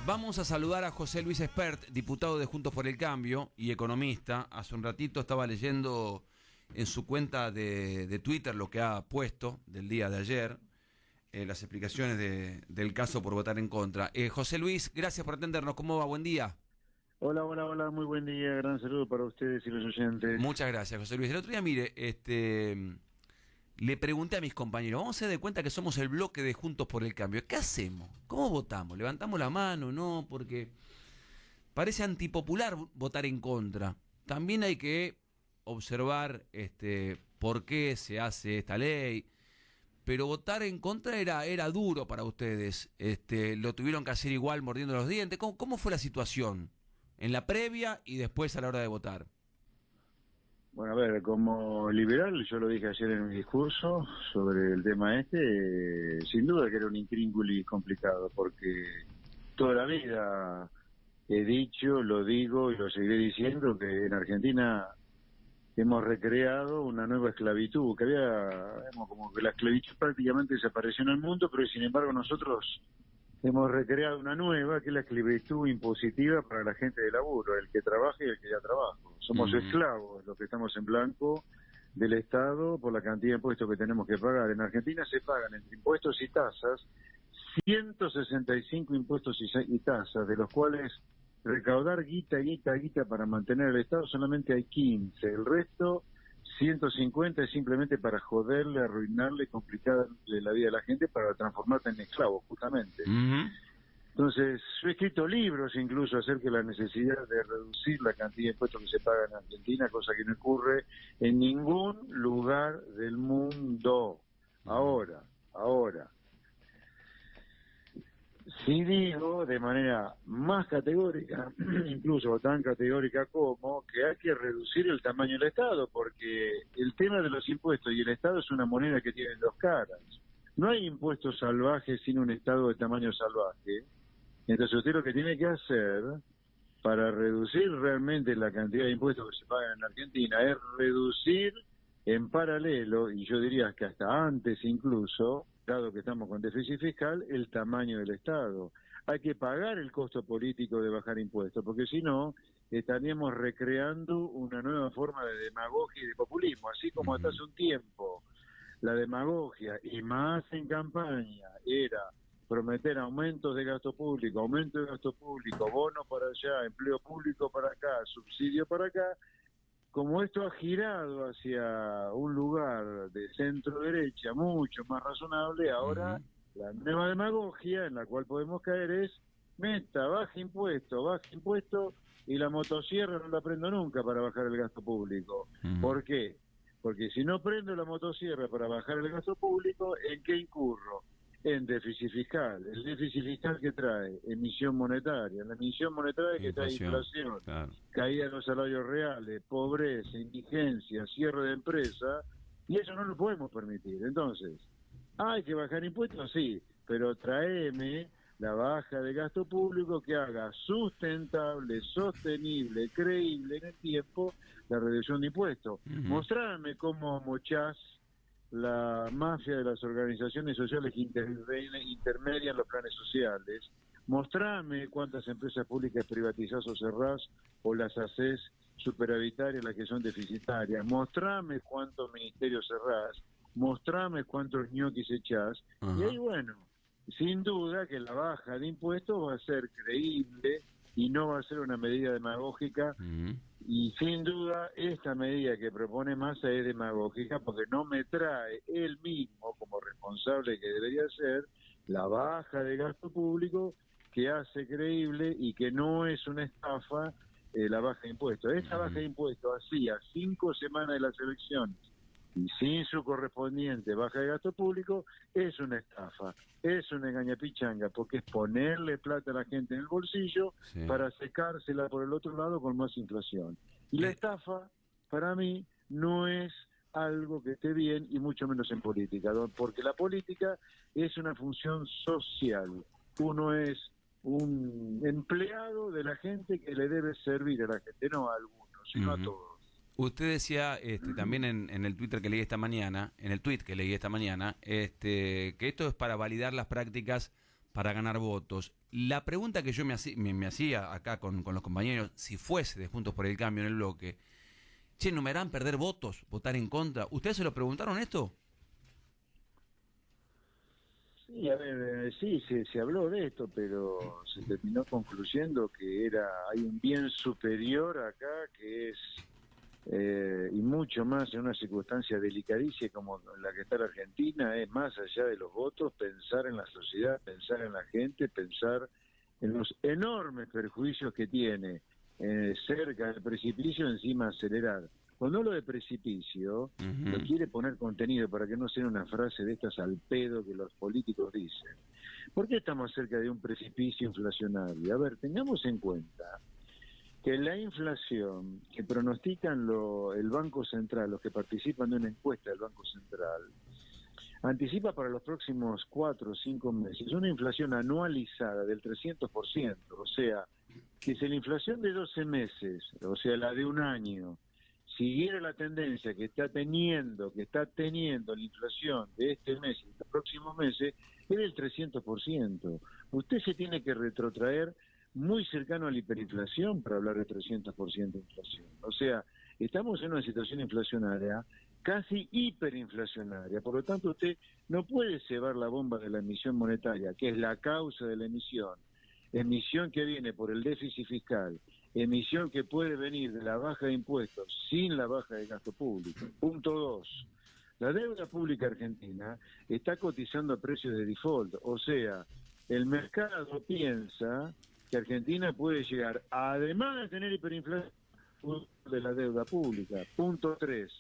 Vamos a saludar a José Luis Espert, diputado de Juntos por el Cambio y economista. Hace un ratito estaba leyendo en su cuenta de Twitter lo que ha puesto del día de ayer, las explicaciones del caso por votar en contra. José Luis, gracias por atendernos. ¿Cómo va? Buen día. Hola, hola, hola, muy buen día, gran saludo para ustedes y los oyentes. Muchas gracias, José Luis. El otro día, mire, le pregunté a mis compañeros, vamos a hacer de cuenta que somos el bloque de Juntos por el Cambio. ¿Qué hacemos? ¿Cómo votamos? ¿Levantamos la mano? No, porque parece antipopular votar en contra. También hay que observar por qué se hace esta ley. Pero votar en contra era duro para ustedes. Lo tuvieron que hacer igual mordiendo los dientes. ¿Cómo fue la situación en la previa y después a la hora de votar? Bueno, a ver, como liberal, yo lo dije ayer en mi discurso sobre el tema sin duda que era un intríngulis complicado, porque toda la vida he dicho, lo digo y lo seguiré diciendo, que en Argentina hemos recreado una nueva esclavitud, que como que la esclavitud prácticamente desapareció en el mundo, pero sin embargo nosotros hemos recreado una nueva, que es la esclavitud impositiva para la gente de laburo, el que trabaja y el que da trabajo. Somos esclavos, los que estamos en blanco del Estado, por la cantidad de impuestos que tenemos que pagar. En Argentina se pagan entre impuestos y tasas 165 impuestos y tasas, de los cuales recaudar guita para mantener el Estado solamente hay 15. El resto, 150, es simplemente para joderle, arruinarle, complicarle la vida a la gente para transformarte en esclavo, justamente. Entonces, yo he escrito libros incluso acerca de la necesidad de reducir la cantidad de impuestos que se pagan en Argentina, cosa que no ocurre en ningún lugar del mundo. Ahora, sí digo de manera más categórica, incluso tan categórica como, que hay que reducir el tamaño del Estado, porque el tema de los impuestos y el Estado es una moneda que tiene dos caras. No hay impuestos salvajes sin un Estado de tamaño salvaje. Entonces usted lo que tiene que hacer para reducir realmente la cantidad de impuestos que se pagan en Argentina es reducir en paralelo, y yo diría que hasta antes incluso, dado que estamos con déficit fiscal, el tamaño del Estado. Hay que pagar el costo político de bajar impuestos, porque si no, estaríamos recreando una nueva forma de demagogia y de populismo, así como hasta hace un tiempo la demagogia, y más en campaña, era prometer aumentos de gasto público, bono para allá, empleo público para acá, subsidio para acá. Como esto ha girado hacia un lugar de centro derecha mucho más razonable, ahora la nueva demagogia en la cual podemos caer es: baja impuesto, y la motosierra no la prendo nunca para bajar el gasto público. ¿Por qué? Porque si no prendo la motosierra para bajar el gasto público, ¿en qué incurro? En déficit fiscal. El déficit fiscal que trae emisión monetaria, la emisión monetaria que trae inflación, claro, caída de los salarios reales, pobreza, indigencia, cierre de empresa, y eso no lo podemos permitir. Entonces, ¿hay que bajar impuestos? Sí, pero tráeme la baja de gasto público que haga sustentable, sostenible, creíble en el tiempo la reducción de impuestos. Mostrarme cómo mochás la mafia de las organizaciones sociales que intermedian los planes sociales. Mostrame cuántas empresas públicas privatizás o cerrás, o las haces superavitarias, las que son deficitarias. Mostrame cuántos ministerios cerrás, mostrame cuántos ñoquis echás. Y ahí, bueno, sin duda que la baja de impuestos va a ser creíble y no va a ser una medida demagógica. Y sin duda esta medida que propone Massa es demagógica, porque no me trae él mismo, como responsable que debería ser, la baja de gasto público que hace creíble y que no es una estafa la baja de impuestos. Esta baja de impuestos hacía 5 semanas de las elecciones y sin su correspondiente baja de gasto público es una estafa, es una engañapichanga, porque es ponerle plata a la gente en el bolsillo para secársela por el otro lado con más inflación. Y la estafa, para mí, no es algo que esté bien, y mucho menos en política, porque la política es una función social. Uno es un empleado de la gente que le debe servir a la gente, no a algunos, sino a todos. Usted decía también en el Twitter que leí esta mañana, en el tweet que leí esta mañana, que esto es para validar las prácticas para ganar votos. La pregunta que yo me hacía acá con los compañeros, si fuese de Juntos por el Cambio en el bloque, che, ¿no me harán perder votos, votar en contra? ¿Ustedes se lo preguntaron esto? Sí, a ver, sí, se habló de esto, pero se terminó concluyendo que hay un bien superior acá, que es, y mucho más en una circunstancia delicadísima como la que está la Argentina, es más allá de los votos, pensar en la sociedad, pensar en la gente, pensar en los enormes perjuicios que tiene cerca del precipicio, encima acelerar. Cuando hablo de precipicio, lo quiere poner contenido para que no sea una frase de estas al pedo que los políticos dicen. ¿Por qué estamos cerca de un precipicio inflacionario? A ver, tengamos en cuenta que la inflación que pronostican el Banco Central, los que participan de una encuesta del Banco Central, anticipa para los próximos 4 o 5 meses una inflación anualizada del 300%, o sea, que si la inflación de 12 meses, o sea, la de un año, siguiera la tendencia que está teniendo la inflación de este mes y de los próximos meses, es del 300%. Usted se tiene que retrotraer muy cercano a la hiperinflación para hablar de 300% de inflación. O sea, estamos en una situación inflacionaria casi hiperinflacionaria. Por lo tanto, usted no puede cebar la bomba de la emisión monetaria, que es la causa de la emisión que viene por el déficit fiscal, emisión que puede venir de la baja de impuestos sin la baja de gasto público. Punto 2. La deuda pública argentina está cotizando a precios de default, o sea, el mercado piensa que Argentina puede llegar, además de tener hiperinflación, de la deuda pública. Punto 3.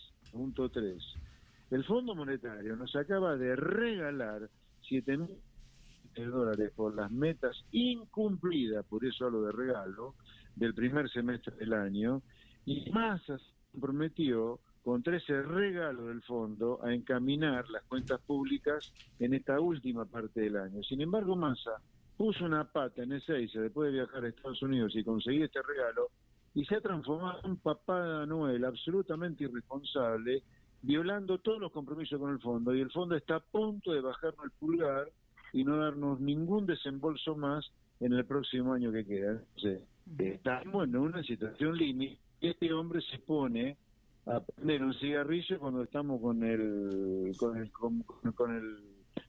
El Fondo Monetario nos acaba de regalar 7.000 dólares por las metas incumplidas, por eso hablo de regalo, del primer semestre del año, y Massa se comprometió contra ese regalo del fondo a encaminar las cuentas públicas en esta última parte del año. Sin embargo, Massa puso una pata en Ezeiza después de viajar a Estados Unidos y conseguir este regalo, y se ha transformado en un papá Noel absolutamente irresponsable, violando todos los compromisos con el fondo, y el fondo está a punto de bajarnos el pulgar y no darnos ningún desembolso más en el próximo año que queda. Entonces, estamos en una situación límite. Este hombre se pone a prender un cigarrillo cuando estamos con el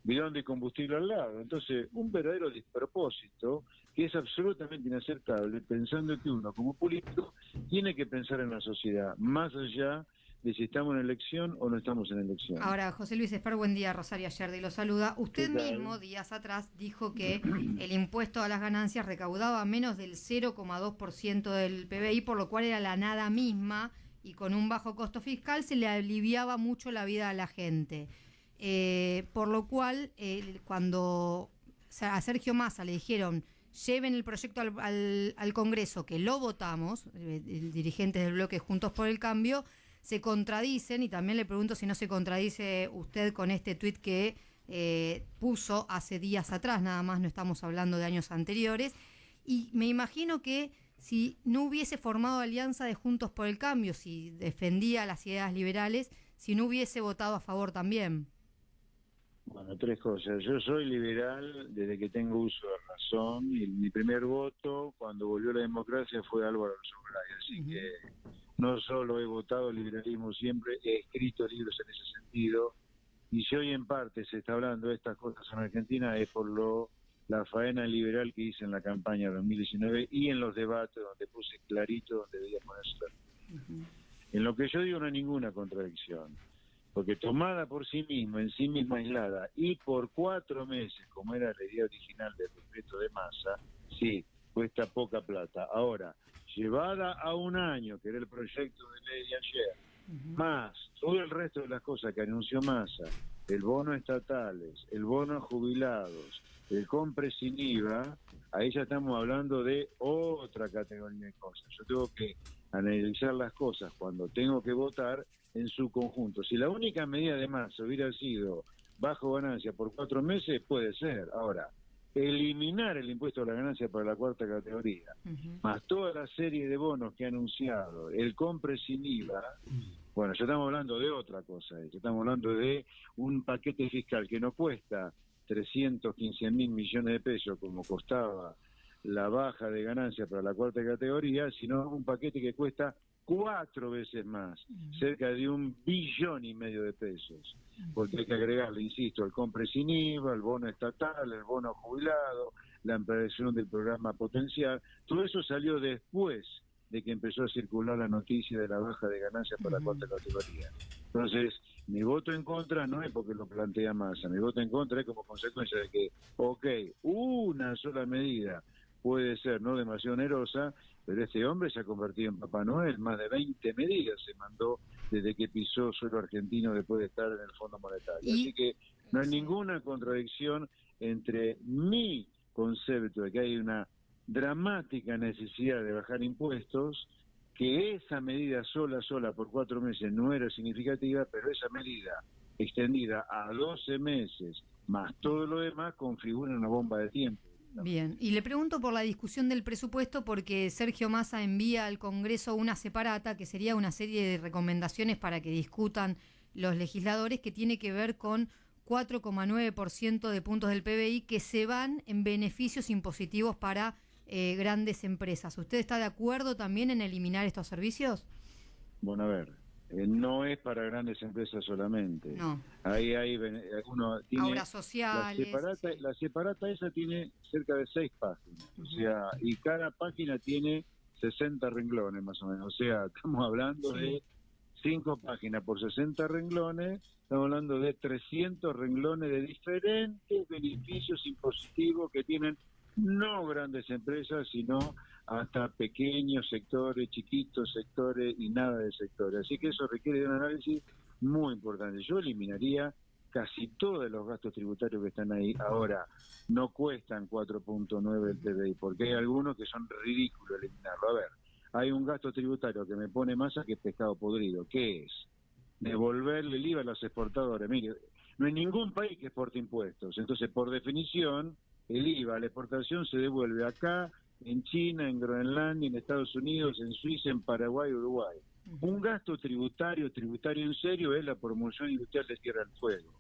bidón de combustible al lado. Entonces, un verdadero despropósito que es absolutamente inaceptable, pensando que uno como político tiene que pensar en la sociedad, más allá de si estamos en elección o no estamos en elección. Ahora, José Luis Espar, buen día, Rosario Ayerdi lo saluda. Usted mismo, días atrás, dijo que el impuesto a las ganancias recaudaba menos del 0,2% del PBI, por lo cual era la nada misma, y con un bajo costo fiscal se le aliviaba mucho la vida a la gente. Por lo cual, cuando a Sergio Massa le dijeron lleven el proyecto al Congreso, que lo votamos, dirigentes del bloque Juntos por el Cambio, se contradicen, y también le pregunto si no se contradice usted con este tuit que puso hace días atrás, nada más, no estamos hablando de años anteriores, y me imagino que si no hubiese formado alianza de Juntos por el Cambio, si defendía las ideas liberales, si no hubiese votado a favor también. Bueno, 3 cosas. Yo soy liberal desde que tengo uso de razón, y mi primer voto cuando volvió la democracia fue Álvaro Sobray, así que no solo he votado el liberalismo siempre, he escrito libros en ese sentido, y si hoy en parte se está hablando de estas cosas en Argentina es por la faena liberal que hice en la campaña 2019 y en los debates donde puse clarito donde debía ponerse. En lo que yo digo no hay ninguna contradicción, porque tomada por sí misma, en sí misma aislada, y por 4 meses, como era la idea original del decreto de Massa, sí, cuesta poca plata. Ahora, llevada a un año, que era el proyecto de ley de ayer, más todo el resto de las cosas que anunció Massa, el bono estatales, el bono a jubilados, el compre sin IVA, ahí ya estamos hablando de otra categoría de cosas. Yo tengo que analizar las cosas cuando tengo que votar en su conjunto. Si la única medida de Massa hubiera sido bajo ganancia por 4 meses, puede ser. Ahora, eliminar el impuesto a la ganancia para la 4ª categoría, más toda la serie de bonos que ha anunciado, el compre sin IVA, bueno, ya estamos hablando de otra cosa, ya estamos hablando de un paquete fiscal que nos cuesta 315.000 millones de pesos, como costaba la baja de ganancia para la cuarta categoría, sino un paquete que cuesta 4 veces más, cerca de 1,5 billones de pesos, porque hay que agregarle, insisto, el compre sin IVA, el bono estatal, el bono jubilado, la ampliación del programa potencial. Todo eso salió después de que empezó a circular la noticia de la baja de ganancias para la cuarta categoría. Entonces, mi voto en contra no es porque lo plantea Massa, mi voto en contra es como consecuencia de que, una sola medida puede ser no demasiado onerosa, pero este hombre se ha convertido en Papá Noel. Más de 20 medidas se mandó desde que pisó suelo argentino después de estar en el Fondo Monetario. Así que no hay ninguna contradicción entre mi concepto de que hay una dramática necesidad de bajar impuestos, que esa medida sola por 4 meses no era significativa, pero esa medida extendida a 12 meses más todo lo demás configura una bomba de tiempo. Bien, y le pregunto por la discusión del presupuesto porque Sergio Massa envía al Congreso una separata, que sería una serie de recomendaciones para que discutan los legisladores, que tiene que ver con 4,9% de puntos del PBI que se van en beneficios impositivos para grandes empresas. ¿Usted está de acuerdo también en eliminar estos servicios? Bueno, a ver, no es para grandes empresas solamente. No. Ahí uno tiene obras sociales. La separata esa tiene cerca de 6 páginas, o sea, y cada página tiene 60 renglones más o menos, o sea, estamos hablando de 5 páginas por 60 renglones, estamos hablando de 300 renglones de diferentes beneficios impositivos que tienen no grandes empresas, sino hasta pequeños sectores, chiquitos sectores y nada de sectores. Así que eso requiere de un análisis muy importante. Yo eliminaría casi todos los gastos tributarios que están ahí. Ahora, no cuestan 4.9 el PBI, porque hay algunos que son ridículos eliminarlo. A ver, hay un gasto tributario que me pone Massa que es pescado podrido. ¿Qué es? Devolverle el IVA a los exportadores. Mire, no hay ningún país que exporte impuestos. Entonces, por definición, el IVA a la exportación se devuelve acá, en China, en Groenlandia, en Estados Unidos, en Suiza, en Paraguay, Uruguay. Un gasto tributario en serio es la promoción industrial de Tierra del Fuego,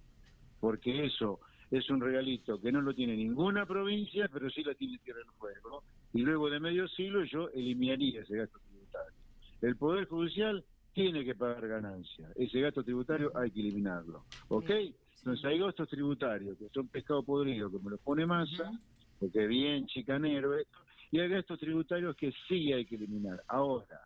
porque eso es un regalito que no lo tiene ninguna provincia, pero sí la tiene Tierra del Fuego, y luego de medio siglo yo eliminaría ese gasto tributario. El Poder Judicial tiene que pagar ganancias, ese gasto tributario hay que eliminarlo, ¿ok? Entonces hay gastos tributarios que son pescado podrido, que me lo pone Massa, porque es bien chicanero esto, y hay gastos tributarios que sí hay que eliminar. Ahora,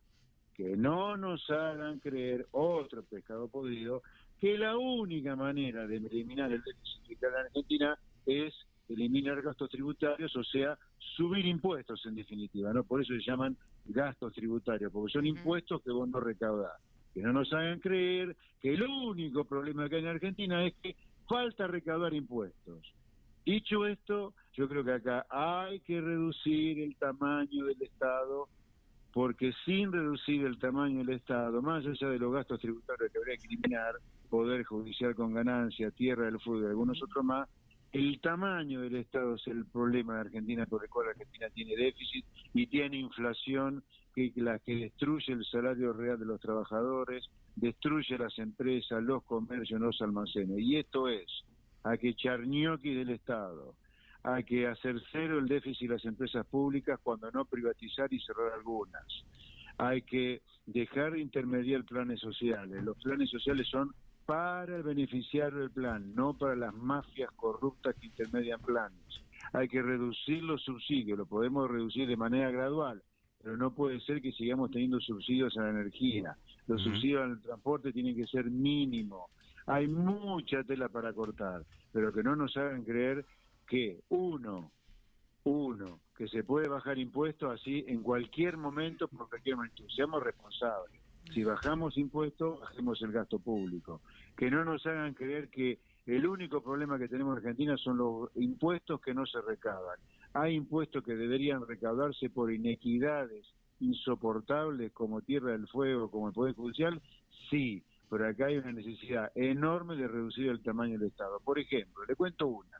que no nos hagan creer otro pescado podrido, que la única manera de eliminar el déficit fiscal en Argentina es eliminar gastos tributarios, o sea, subir impuestos en definitiva, ¿no? Por eso se llaman gastos tributarios, porque son impuestos que vos no recaudás. Que no nos hagan creer que el único problema que hay en Argentina es que falta recaudar impuestos. Dicho esto, yo creo que acá hay que reducir el tamaño del Estado, porque sin reducir el tamaño del Estado, más allá de los gastos tributarios que habría que eliminar, Poder Judicial con ganancia, Tierra del Fuego y algunos otros más, el tamaño del Estado es el problema de Argentina, por el cual Argentina tiene déficit y tiene inflación que destruye el salario real de los trabajadores, destruye las empresas, los comercios, los almacenes. Y esto es, hay que echar ñoqui del Estado, hay que hacer cero el déficit de las empresas públicas, cuando no privatizar y cerrar algunas. Hay que dejar de intermediar planes sociales. Los planes sociales son para el beneficiario del plan, no para las mafias corruptas que intermedian planes. Hay que reducir los subsidios, lo podemos reducir de manera gradual, pero no puede ser que sigamos teniendo subsidios a la energía. Los subsidios al transporte tienen que ser mínimos. Hay mucha tela para cortar, pero que no nos hagan creer que que se puede bajar impuestos así en cualquier momento, por cualquier momento. Seamos responsables. Si bajamos impuestos, bajemos el gasto público. Que no nos hagan creer que el único problema que tenemos en Argentina son los impuestos que no se recaudan. Hay impuestos que deberían recaudarse por inequidades insoportables como Tierra del Fuego, como el Poder Judicial, sí, pero acá hay una necesidad enorme de reducir el tamaño del Estado. Por ejemplo, le cuento una,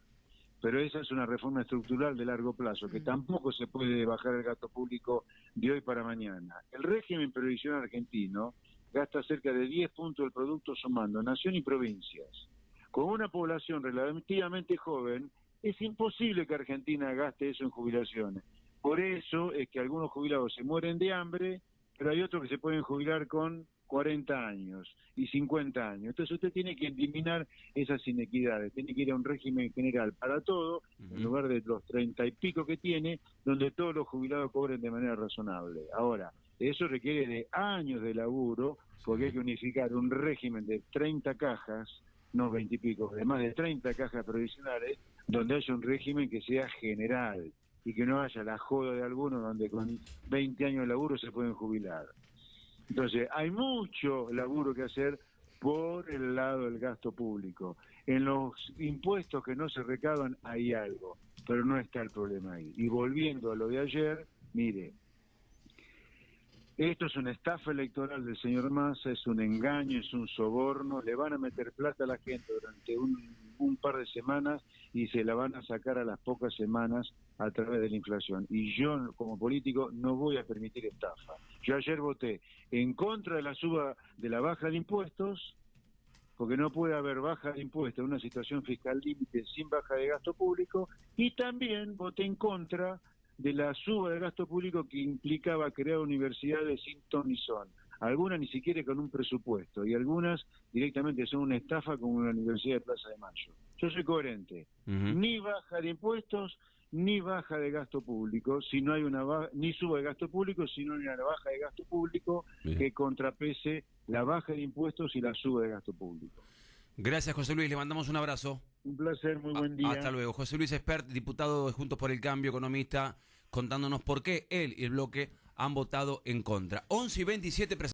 pero esa es una reforma estructural de largo plazo, que tampoco se puede bajar el gasto público de hoy para mañana. El régimen previsional argentino gasta cerca de 10 puntos del producto sumando nación y provincias. Con una población relativamente joven, es imposible que Argentina gaste eso en jubilaciones. Por eso es que algunos jubilados se mueren de hambre, pero hay otros que se pueden jubilar con 40 años y 50 años. Entonces usted tiene que eliminar esas inequidades, tiene que ir a un régimen general para todo, en lugar de los 30 y pico que tiene, donde todos los jubilados cobren de manera razonable. Ahora, eso requiere de años de laburo, porque hay que unificar un régimen de 30 cajas, no 20 y pico, de más de 30 cajas provisionales, donde haya un régimen que sea general y que no haya la joda de algunos donde con 20 años de laburo se pueden jubilar. Entonces, hay mucho laburo que hacer por el lado del gasto público. En los impuestos que no se recaudan hay algo, pero no está el problema ahí. Y volviendo a lo de ayer, mire, esto es una estafa electoral del señor Massa, es un engaño, es un soborno, le van a meter plata a la gente durante un par de semanas y se la van a sacar a las pocas semanas a través de la inflación. Y yo, como político, no voy a permitir estafa. Yo ayer voté en contra de la suba, de la baja de impuestos, porque no puede haber baja de impuestos en una situación fiscal límite sin baja de gasto público, y también voté en contra de la suba de gasto público que implicaba crear universidades sin ton ni son. Algunas ni siquiera con un presupuesto, y algunas directamente son una estafa como la Universidad de Plaza de Mayo. Yo soy coherente. Ni baja de impuestos, ni baja de gasto público, si no hay ni suba de gasto público, si no hay una baja de gasto público que contrapese la baja de impuestos y la suba de gasto público. Gracias, José Luis, le mandamos un abrazo. Un placer, muy buen día. Hasta luego. José Luis Espert, diputado de Juntos por el Cambio, economista, contándonos por qué él y el bloque han votado en contra. 11:27.